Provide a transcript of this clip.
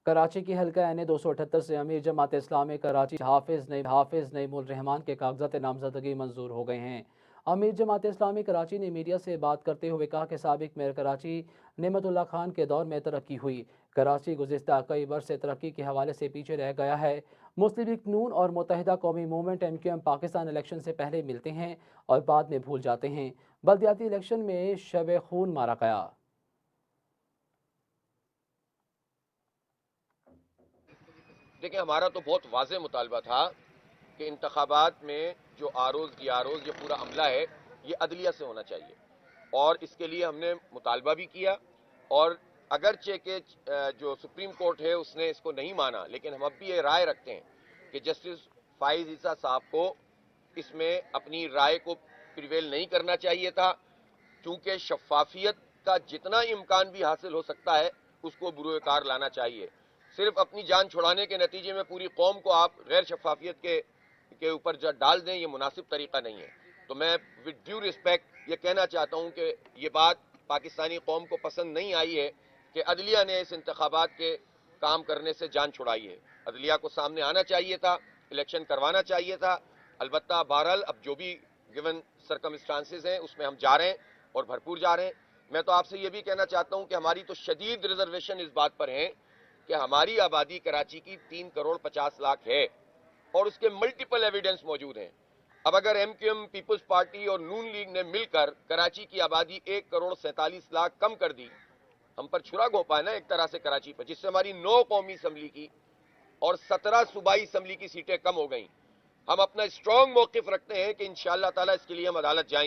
कराची की हल्का एन 278 से अमीर जमात इस्लामी कराची हाफिज नईमुल रहमान के कागजात नामजदगी मंजूर हो गए हैं। अमीर जमात इस्लामी कराची ने मीडिया से बात करते हुए कहा कि साबिक मेयर कराची नेमतुल्लाह खान के दौर में तरक्की हुई। कराची गुज़िश्ता कई वर्ष से तरक्की के हवाले से पीछे रह गया है। मुस्लिम लीग नून और मुत्तहिदा कौमी मूवमेंट MQM पाकिस्तान इलेक्शन से पहले मिलते हैं और बाद में भूल जाते हैं। बल्दियाती इलेक्शन में शब खून मारा गया। देखिए, हमारा तो बहुत वाज़ेह मुतालबा था कि इंतखाबात में जो आरोज़ ये पूरा अमला है, ये अदलिया से होना चाहिए, और इसके लिए हमने मुतालबा भी किया। और अगरचे के जो सुप्रीम कोर्ट है उसने इसको नहीं माना, लेकिन हम अब भी ये राय रखते हैं कि जस्टिस फाइज ईसा साहब को इसमें अपनी राय को प्रिवेल नहीं करना चाहिए था, क्योंकि शफाफियत का जितना इम्कान भी हासिल हो सकता है उसको बुरुएकार लाना चाहिए। सिर्फ अपनी जान छुड़ाने के नतीजे में पूरी कौम को आप गैर शफाफियत के ऊपर डाल दें, ये मुनासिब तरीका नहीं है। तो मैं विद ड्यू रिस्पेक्ट ये कहना चाहता हूं कि ये बात पाकिस्तानी कौम को पसंद नहीं आई है कि अदलिया ने इस इंतखाबात के काम करने से जान छुड़ाई है। अदलिया को सामने आना चाहिए था, इलेक्शन करवाना चाहिए था। अलबत्ता बहरहाल अब जो भी गिवन सरकमस्टांसेस हैं उसमें हम जा रहे हैं और भरपूर जा रहे हैं। मैं तो आपसे ये भी कहना चाहता हूं कि हमारी तो शदीद रिजर्वेशन इस बात पर है कि हमारी आबादी कराची की 3 करोड़ 50 लाख है और उसके मल्टीपल एविडेंस मौजूद हैं। अब अगर MQM पीपल्स पार्टी और नून लीग ने मिलकर कराची की आबादी 1 करोड़ 47 लाख कम कर दी, हम पर छुरा घोंपा है ना एक तरह से कराची पर, जिससे हमारी 9 कौमी असम्बली की और 17 सूबाई असम्बली की सीटें कम हो गई। हम अपना स्ट्रांग मौकिफ रखते हैं कि इंशाअल्लाह ताला इसके लिए हम अदालत जाएंगे।